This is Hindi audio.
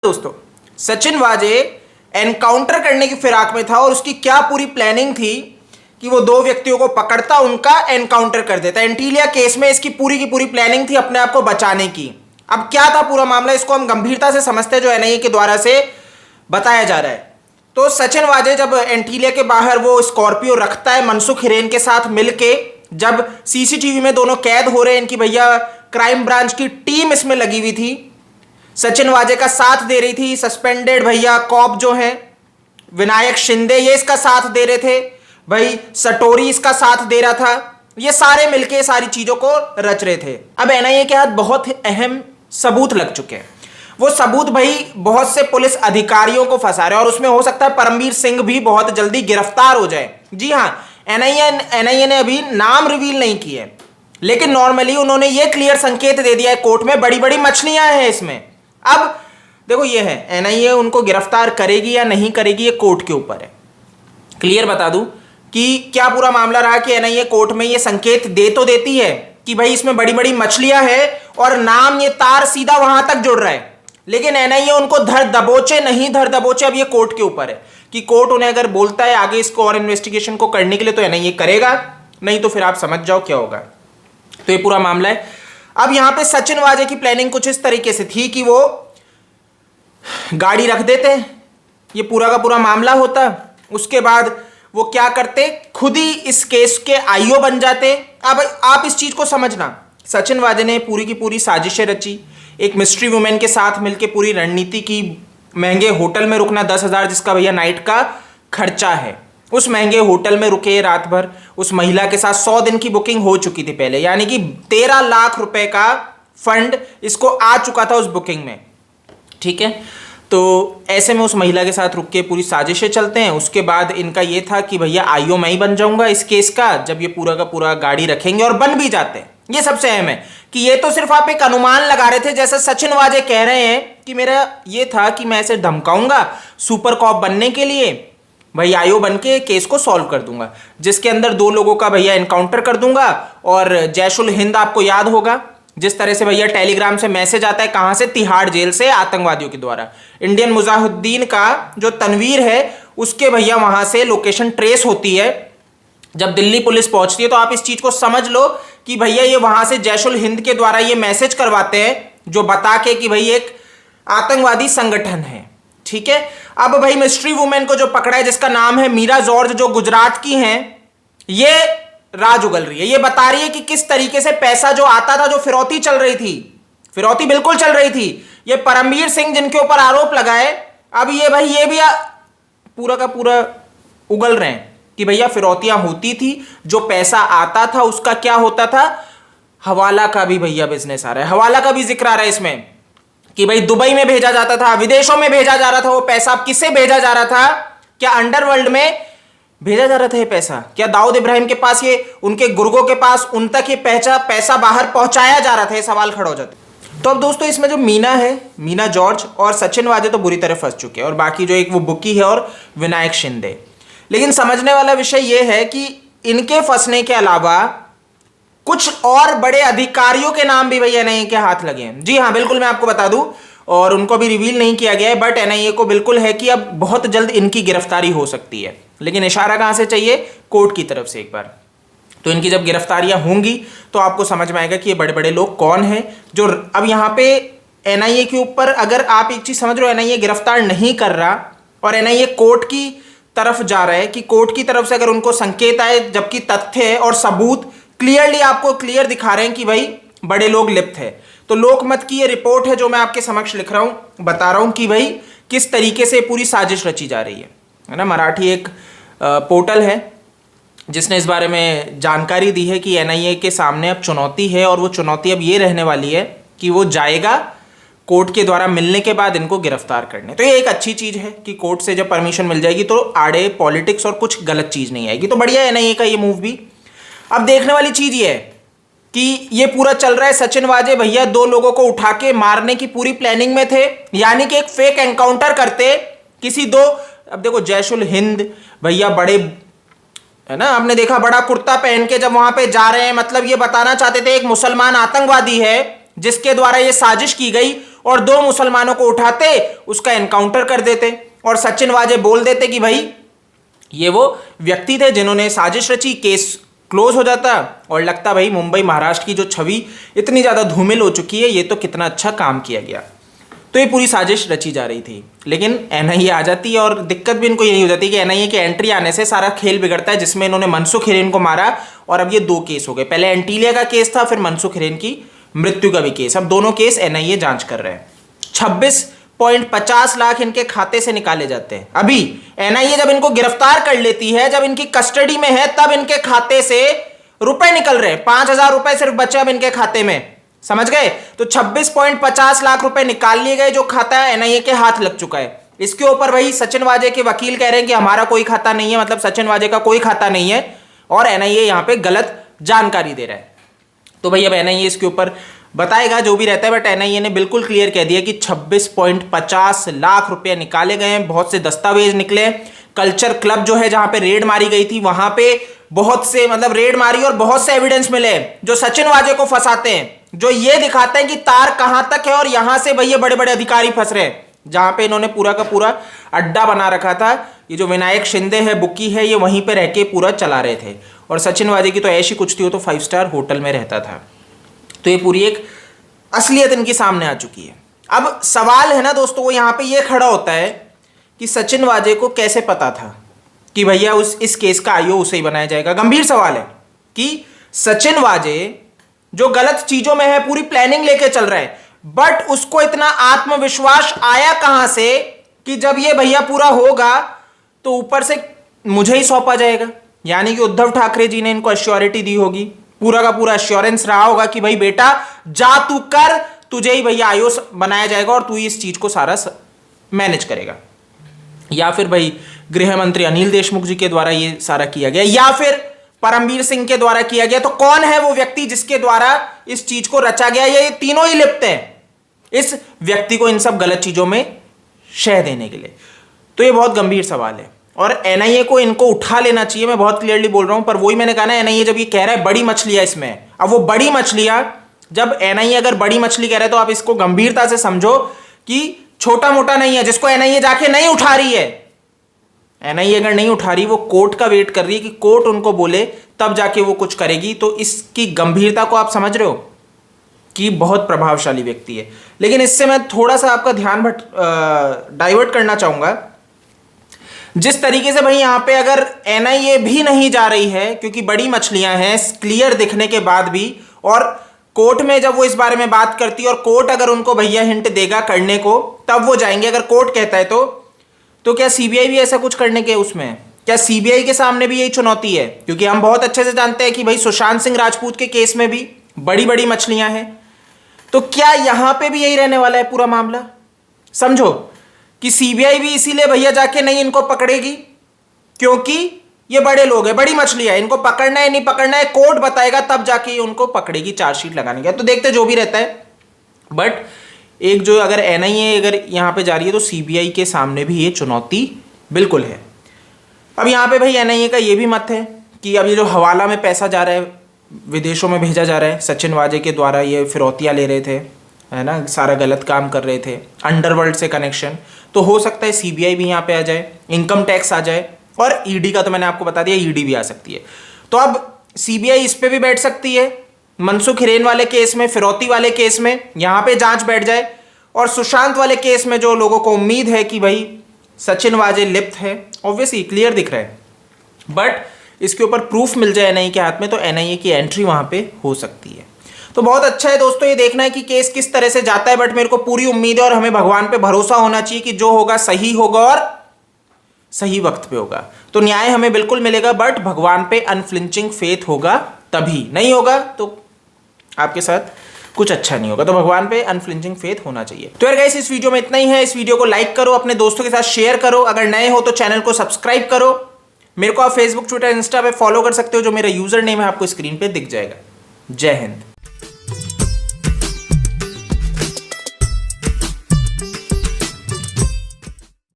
दोस्तों, सचिन वाजे एनकाउंटर करने की फिराक में था और उसकी क्या पूरी प्लानिंग थी कि वो दो व्यक्तियों को पकड़ता, उनका एनकाउंटर कर देता। एंटीलिया केस में इसकी पूरी की पूरी प्लानिंग थी अपने आप को बचाने की। अब क्या था पूरा मामला, इसको हम गंभीरता से समझते हैं जो एनआईए के द्वारा से बताया जा रहा है। तो सचिन वाजे जब एंटीलिया के बाहर वो स्कॉर्पियो रखता है मनसुख हिरेन के साथ मिलके, जब सीसीटीवी में दोनों कैद हो रहे हैं, इनकी भैया क्राइम ब्रांच की टीम इसमें लगी हुई थी, सचिन वाजे का साथ दे रही थी। सस्पेंडेड भैया कॉप जो है विनायक शिंदे, ये इसका साथ दे रहे थे भाई, सटोरी इसका साथ दे रहा था। ये सारे मिलके सारी चीजों को रच रहे थे। अब एनआईए के हाथ बहुत अहम सबूत लग चुके हैं। वो सबूत भाई बहुत से पुलिस अधिकारियों को फंसा रहे हैं और उसमें हो सकता है परमवीर सिंह भी बहुत जल्दी गिरफ्तार हो जाए। जी हां, एनआईए ने अभी नाम रिवील नहीं किए, लेकिन नॉर्मली उन्होंने ये क्लियर संकेत दे दिया है कोर्ट में, बड़ी बड़ी मछलियां हैं इसमें। अब देखो ये है, एनआईए उनको गिरफ्तार करेगी या नहीं करेगी ये कोर्ट के ऊपर है। क्लियर बता दूं कि क्या पूरा मामला रहा कि एनआईए कोर्ट में ये संकेत दे तो देती है कि भाई इसमें बड़ी बड़ी मछलियां हैं और नाम, ये तार सीधा वहां तक जुड़ रहा है, लेकिन एनआईए उनको धर दबोचे नहीं धर दबोचे, अब ये कोर्ट के ऊपर है कि कोर्ट उन्हें अगर बोलता है आगे इसको और इन्वेस्टिगेशन को करने के लिए तो एनआईए करेगा, नहीं तो फिर आप समझ जाओ क्या होगा। तो ये पूरा मामला है। अब यहां पे सचिन वाजे की प्लानिंग कुछ इस तरीके से थी कि वो गाड़ी रख देते, ये पूरा का पूरा मामला होता, उसके बाद वो क्या करते, खुद ही इस केस के आईओ बन जाते। अब आप इस चीज को समझना, सचिन वाजे ने पूरी की पूरी साजिशें रची, एक मिस्ट्री वुमेन के साथ मिलकर पूरी रणनीति की, महंगे होटल में रुकना 10,000 जिसका भैया नाइट का खर्चा है, उस महंगे होटल में रुके रात भर। उस महिला के साथ 100 दिन की बुकिंग हो चुकी थी पहले, यानी कि 13 लाख रुपए का फंड इसको आ चुका था उस बुकिंग में। ठीक है, तो ऐसे में उस महिला के साथ रुक के पूरी साजिशें चलते हैं। उसके बाद इनका ये था कि भैया आईओ मैं ही बन जाऊंगा इस केस का, जब ये पूरा का पूरा गाड़ी रखेंगे, और बन भी जाते हैं। ये सबसे अहम है कि ये तो सिर्फ आप एक अनुमान लगा रहे थे, जैसे सचिन वाजे कह रहे हैं कि मेरा ये था कि मैं ऐसे धमकाऊंगा सुपर कॉप बनने के लिए, भाई आईओ बन के केस को सॉल्व कर दूंगा, जिसके अंदर 2 लोगों का भैया एनकाउंटर कर दूंगा। और जैश उल हिंद आपको याद होगा, जिस तरह से भैया टेलीग्राम से मैसेज आता है, कहां से, तिहाड़ जेल से, आतंकवादियों के द्वारा। इंडियन मुजाहिदीन का जो तनवीर है उसके भैया वहां से लोकेशन ट्रेस होती है। जब दिल्ली पुलिस पहुंचती है तो आप इस चीज को समझ लो कि भैया ये वहां से जैश उल हिंद के द्वारा ये मैसेज करवाते हैं, जो बता के कि भाई एक आतंकवादी संगठन है। ठीक है, अब भाई मिस्ट्री वुमेन को जो पकड़ा है, जिसका नाम है मीरा जॉर्ज, जो गुजरात की हैं, ये राज उगल रही है। ये बता रही है कि किस तरीके से पैसा जो आता था, जो फिरौती चल रही थी, फिरौती बिल्कुल चल रही थी। ये परमवीर सिंह जिनके ऊपर आरोप लगाए, अब ये भाई ये भी पूरा का पूरा उगल रहे हैं कि भैया फिरौतियां होती थी, जो पैसा आता था उसका क्या होता था, हवाला का भी भैया बिजनेस आ रहा है, हवाला का भी जिक्र आ रहा है इसमें कि भाई दुबई में भेजा जाता था, विदेशों में भेजा जा रहा था वो पैसा। अब किससे भेजा जा रहा था, क्या अंडरवर्ल्ड में भेजा जा रहा था ये पैसा, क्या दाऊद इब्राहिम के पास, ये उनके गुर्गों के पास, उन तक ये पैसा बाहर पहुंचाया जा रहा था, ये सवाल खड़ा हो जाता। तो अब दोस्तों इसमें जो मीना है, मीना जॉर्ज और सचिन वाजे तो बुरी तरह फंस चुके हैं, और बाकी जो एक वो बुकी है और विनायक शिंदे। लेकिन समझने वाला विषय ये है कि इनके फंसने के अलावा कुछ और बड़े अधिकारियों के नाम भी भैया एनआईए के हाथ लगे हैं। जी हाँ, बिल्कुल मैं आपको बता दूं, और उनको भी रिवील नहीं किया गया है, बट एनआईए को बिल्कुल है कि अब बहुत जल्द इनकी गिरफ्तारी हो सकती है। लेकिन इशारा कहां से चाहिए, कोर्ट की तरफ से एक बार। तो इनकी जब गिरफ्तारियां होंगी तो आपको समझ में आएगा कि ये बड़े बड़े लोग कौन हैं। जो अब यहां पे एनआईए के ऊपर, अगर आप एक चीज समझ रहे हो, एनआईए गिरफ्तार नहीं कर रहा और एनआईए कोर्ट की तरफ जा रहा है कि कोर्ट की तरफ से अगर उनको संकेत आए, जबकि तथ्य और सबूत क्लियरली आपको क्लियर दिखा रहे हैं कि भाई बड़े लोग लिप्त है, तो लोकमत की ये रिपोर्ट है जो मैं आपके समक्ष लिख रहा हूं, बता रहा हूं कि भाई किस तरीके से पूरी साजिश रची जा रही है ना। मराठी एक पोर्टल है जिसने इस बारे में जानकारी दी है कि एनआईए के सामने अब चुनौती है, और वो चुनौती अब ये रहने वाली है कि वो जाएगा कोर्ट के द्वारा मिलने के बाद इनको गिरफ्तार करने। तो ये एक अच्छी चीज है कि कोर्ट से जब परमिशन मिल जाएगी तो आड़े पॉलिटिक्स और कुछ गलत चीज नहीं आएगी, तो बढ़िया है एनआईए का ये मूव भी। अब देखने वाली चीज ये है कि ये पूरा चल रहा है, सचिन वाजे भैया 2 लोगों को उठा के मारने की पूरी प्लानिंग में थे, यानी कि एक फेक एनकाउंटर करते किसी 2। अब देखो जैश उल हिंद भैया बड़े है ना, आपने देखा बड़ा कुर्ता पहन के जब वहां पे जा रहे हैं, मतलब ये बताना चाहते थे एक मुसलमान आतंकवादी है जिसके द्वारा ये साजिश की गई और 2 मुसलमानों को उठाते, उसका एनकाउंटर कर देते और सचिन वाजे बोल देते कि भाई ये वो व्यक्ति थे जिन्होंने साजिश रची, केस क्लोज हो जाता और लगता भाई मुंबई महाराष्ट्र की जो छवि इतनी ज़्यादा धूमिल हो चुकी है, ये तो कितना अच्छा काम किया गया। तो ये पूरी साजिश रची जा रही थी, लेकिन एनआईए आ जाती है और दिक्कत भी इनको यही हो जाती है कि एनआईए की एंट्री आने से सारा खेल बिगड़ता है, जिसमें इन्होंने मनसुख हिरेन को मारा और अब ये 2 केस हो गए। पहले एंटीलिया का केस था, फिर मनसुख हिरेन की मृत्यु का भी केस। अब दोनों केस एनआईए जांच कर रहे हैं। 26.50 लाख इनके खाते से निकाले जाते हैं। अभी एनआईए जब इनको गिरफ्तार कर लेती है, जब इनकी कस्टडी में है, तब इनके खाते से रुपए निकल रहे हैं। 5,000 रुपए सिर्फ बचे अब इनके खाते में, समझ गए? तो 26.50 लाख रुपए निकाल लिए गए, जो खाता एनआईए के हाथ लग चुका है। इसके ऊपर भाई सचिन वाजे के वकील कह रहे हैं कि हमारा कोई खाता नहीं है, मतलब सचिन वाजे का कोई खाता नहीं है और एनआईए यहां पे गलत जानकारी दे रहा है। तो भाई अब एनआईए इसके ऊपर बताएगा जो भी रहता है, बट एनआईए ने बिल्कुल क्लियर कह दिया कि 26.50 लाख रुपए निकाले गए हैं। बहुत से दस्तावेज निकले। कल्चर क्लब जो है जहां पे रेड मारी गई थी, वहां पे बहुत से मतलब रेड मारी और बहुत से एविडेंस मिले जो सचिन वाजे को फंसाते हैं, जो ये दिखाते हैं कि तार कहां तक है और यहां से भैया बड़े बड़े अधिकारी फंस रहे हैं। जहां पे इन्होंने पूरा का पूरा अड्डा बना रखा था, ये जो विनायक शिंदे है, बुक्की है, ये वहीं पे रह के पूरा चला रहे थे। और सचिन वाजे की तो ऐसी कुछ थी, वो तो 5 स्टार होटल में रहता था। तो ये पूरी एक असलियत इनकी सामने आ चुकी है। अब सवाल है ना दोस्तों, वो यहां पे ये खड़ा होता है कि सचिन वाजे को कैसे पता था कि भैया इस केस का आईओ उसे ही बनाया जाएगा। गंभीर सवाल है कि सचिन वाजे जो गलत चीजों में है, पूरी प्लानिंग लेके चल रहा है, बट उसको इतना आत्मविश्वास आया कहां से कि जब ये भैया पूरा होगा तो ऊपर से मुझे ही सौंपा जाएगा। यानी कि उद्धव ठाकरे जी ने इनको एश्योरिटी दी होगी, पूरा का पूरा एश्योरेंस रहा होगा कि भाई बेटा जा तू कर, तुझे ही भैया आईओ बनाया जाएगा और तू इस चीज को सारा मैनेज करेगा। या फिर भाई गृह मंत्री अनिल देशमुख जी के द्वारा ये सारा किया गया, या फिर परमवीर सिंह के द्वारा किया गया। तो कौन है वो व्यक्ति जिसके द्वारा इस चीज को रचा गया? ये तीनों ही लिप्त हैं इस व्यक्ति को इन सब गलत चीजों में शह देने के लिए। तो ये बहुत गंभीर सवाल है और एनआईए को इनको उठा लेना चाहिए। मैं बहुत क्लियरली बोल रहा हूं, पर वही मैंने कहा ना, एनआईए जब ये कह रहा है बड़ी मछलियां इसमें, अब वो बड़ी मछलियां, जब एनआईए अगर बड़ी मछली कह रहा है तो आप इसको गंभीरता से समझो कि छोटा मोटा नहीं है जिसको एनआईए जाके नहीं उठा रही है। एनआईए अगर नहीं उठा रही, वो कोर्ट का वेट कर रही है कि कोर्ट उनको बोले तब जाके वो कुछ करेगी। तो इसकी गंभीरता को आप समझ रहे हो कि बहुत प्रभावशाली व्यक्ति है। लेकिन इससे मैं थोड़ा सा आपका ध्यान डाइवर्ट करना चाहूंगा। जिस तरीके से भाई यहां पे अगर एनआईए भी नहीं जा रही है, क्योंकि बड़ी मछलियां हैं क्लियर दिखने के बाद भी, और कोर्ट में जब वो इस बारे में बात करती है और कोर्ट अगर उनको भैया हिंट देगा करने को, तब वो जाएंगे। अगर कोर्ट कहता है तो क्या सीबीआई भी ऐसा कुछ करने के उसमें, क्या सीबीआई के सामने भी यही चुनौती है? क्योंकि हम बहुत अच्छे से जानते हैं कि भाई सुशांत सिंह राजपूत के केस में भी बड़ी बड़ी मछलियां हैं। तो क्या यहां पे भी यही रहने वाला है पूरा मामला? समझो कि सीबीआई भी इसीलिए भैया जाके नहीं इनको पकड़ेगी क्योंकि ये बड़े लोग हैं, बड़ी मछलियां है, इनको पकड़ना है नहीं पकड़ना है कोर्ट बताएगा, तब जाके उनको पकड़ेगी चार्जशीट लगाने का। तो देखते जो भी रहता है, बट एक जो अगर एनआईए अगर यहां पे जा रही है तो सीबीआई के सामने भी ये चुनौती बिल्कुल है। अब यहां पे भाई एनआईए का ये भी मत है कि अब ये जो हवाला में पैसा जा रहा है, विदेशों में भेजा जा रहा है, सचिन वाजे के द्वारा ये फिरौतियाँ ले रहे थे, है ना, सारा गलत काम कर रहे थे, अंडरवर्ल्ड से कनेक्शन, तो हो सकता है सीबीआई भी यहाँ पे आ जाए, इनकम टैक्स आ जाए, और ईडी का तो मैंने आपको बता दिया, ईडी भी आ सकती है। तो अब सीबीआई इस पे भी बैठ सकती है, मनसुख हिरेन वाले केस में, फिरौती वाले केस में यहाँ पे जांच बैठ जाए, और सुशांत वाले केस में जो लोगों को उम्मीद है कि भाई सचिन वाजे लिप्त है, ऑब्वियसली क्लियर दिख रहा है, बट इसके ऊपर प्रूफ मिल जाए एनआईए के हाथ में, तो एनआईए की एंट्री वहां पे हो सकती है। तो बहुत अच्छा है दोस्तों ये देखना है कि केस किस तरह से जाता है, बट मेरे को पूरी उम्मीद है और हमें भगवान पे भरोसा होना चाहिए कि जो होगा सही होगा और सही वक्त पे होगा। तो न्याय हमें बिल्कुल मिलेगा, बट भगवान पे अनफ्लिंचिंग फेथ होगा, तभी नहीं होगा तो आपके साथ कुछ अच्छा नहीं होगा। तो भगवान पे अनफ्लिंचिंग फेथ होना चाहिए। तो यार गाइस इस वीडियो में इतना ही है। इस वीडियो को लाइक करो, अपने दोस्तों के साथ शेयर करो, अगर नए हो तो चैनल को सब्सक्राइब करो। मेरे को आप फेसबुक, ट्विटर, इंस्टा पे फॉलो कर सकते हो, जो मेरा यूजर नेम है आपको स्क्रीन पे दिख जाएगा। जय हिंद।